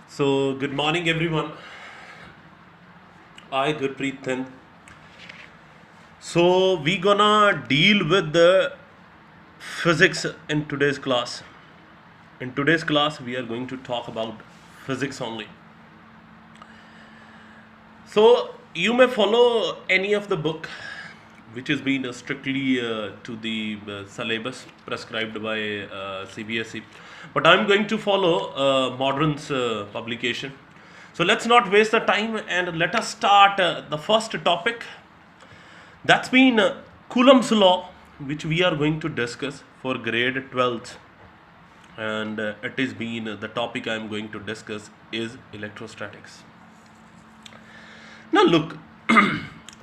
So, good morning, everyone. I, Gurpreet Singh. So, we gonna deal with the physics in today's class. In today's class, we are going to talk about physics only. So, you may follow any of the book which has been strictly to the syllabus prescribed by CBSE. But I'm going to follow Modern's publication. So let's not waste the time and let us start the first topic. That's been Coulomb's law, which we are going to discuss for grade 12th. And it is been the topic I'm going to discuss is electrostatics. Now look,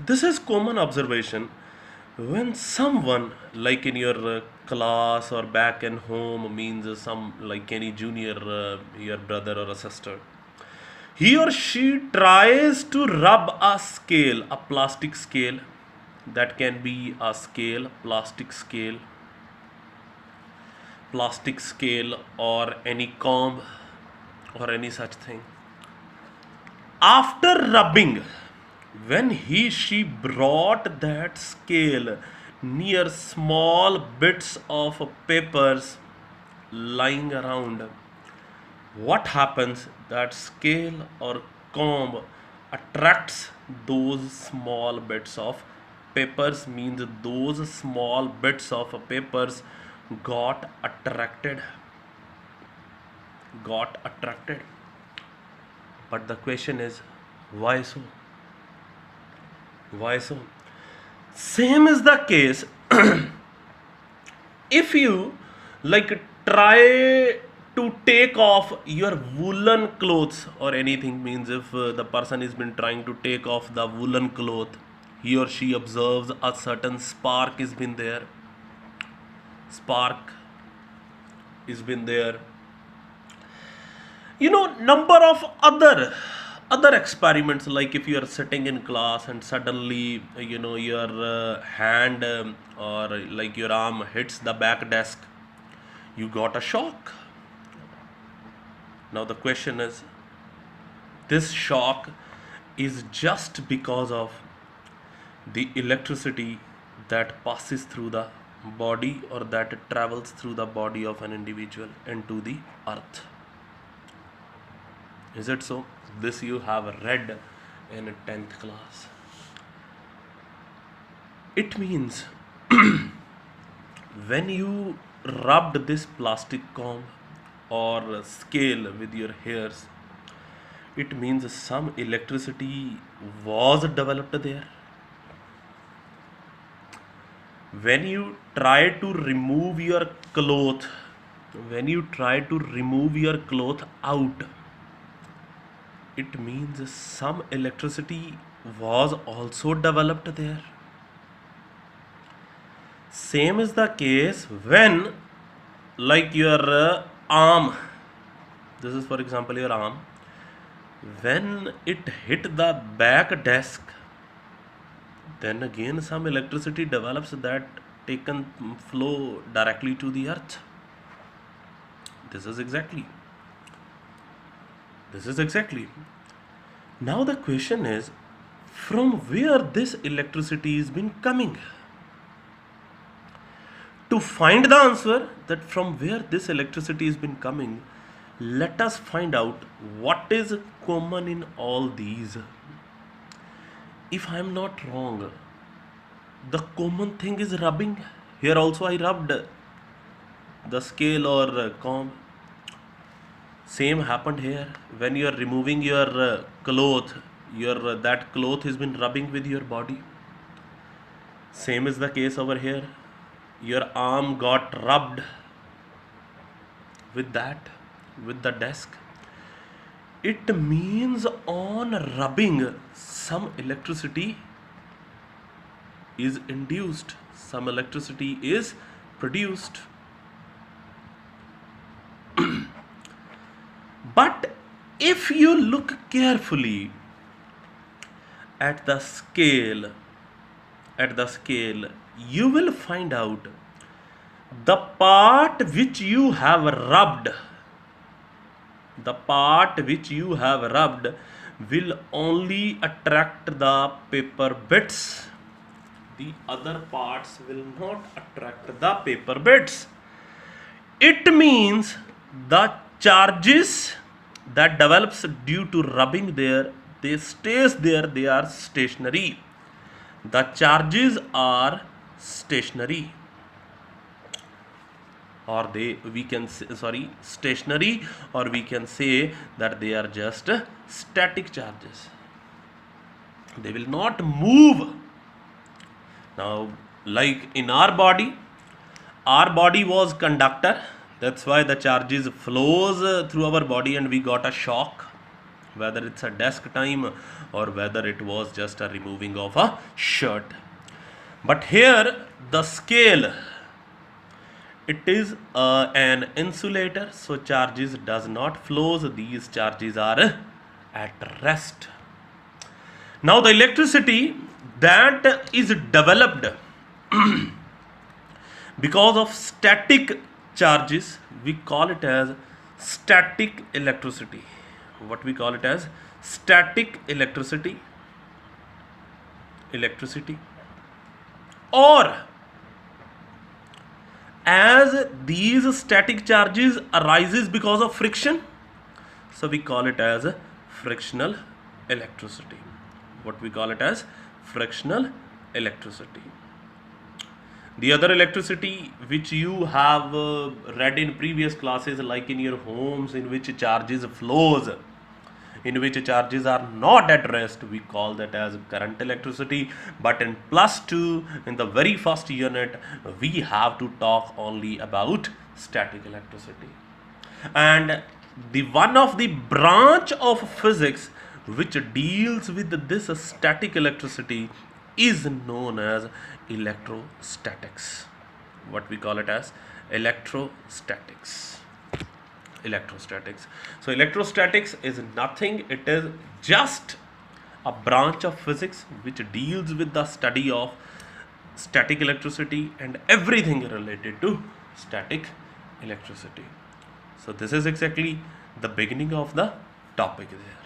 this is common observation when someone like in your class or back in home means some like any junior your brother or a sister, he or she tries to rub a scale, a plastic scale, that can be a scale, plastic scale or any comb or any such thing. After rubbing, when he she brought that scale near small bits of papers lying around, what happens? That scale or comb attracts those small bits of papers, means those small bits of papers got attracted, got attracted. But the question is, why so? Why so? Same is the case if you like try to take off your woolen clothes or anything, means if the person has been trying to take off the woolen cloth, he or she observes a certain spark has been there, spark has been there. Number of other experiments, like if you are sitting in class and suddenly your hand or like your arm hits the back desk, you got a shock. Now the question is, this shock is just because of the electricity that passes through the body or that travels through the body of an individual into the earth. Is it so? This you have read in 10th class. It means when you rubbed this plastic comb or scale with your hairs, it means some electricity was developed there. When you try to remove your cloth, when you try to remove your cloth out, it means some electricity was also developed there. Same is the case when like your arm, this is for example your arm, when it hit the back desk, then again some electricity develops that taken flow directly to the earth. This is exactly. This is exactly. Now the question is, from where this electricity has been coming? To find the answer that from where this electricity has been coming, let us find out what is common in all these. If I am not wrong, the common thing is rubbing. Here also I rubbed the scale or comb. Same happened here. When you are removing your cloth, your that cloth has been rubbing with your body. Same is the case over here. Your arm got rubbed with that, with the desk. It means on rubbing, some electricity is induced, some electricity is produced. But if you look carefully at the scale, you will find out the part which you have rubbed, the part which you have rubbed will only attract the paper bits. The other parts will not attract the paper bits. It means the charges that develops due to rubbing there, they stays there, they are stationary. The charges are stationary, or we can say, stationary, or we can say that they are just static charges. They will not move. Now, like in our body was conductor. That's why the charges flows through our body and we got a shock, whether it's a desk time or whether it was just a removing of a shirt. But here the scale, it is an insulator, so charges does not flows. These charges are at rest. Now the electricity that is developed because of static charges, we call it as static electricity. What we call it as static electricity. Or as these static charges arises because of friction, so we call it as frictional electricity. What we call it as frictional electricity. The other electricity which you have read in previous classes, like in your homes, in which charges flows, in which charges are not at rest, we call that as current electricity. But in +2, in the very first unit, we have to talk only about static electricity. And the one of the branch of physics which deals with this static electricity is known as electrostatics. What we call it as electrostatics. So electrostatics is nothing, it is just a branch of physics which deals with the study of static electricity and everything related to static electricity. So this is exactly the beginning of the topic there.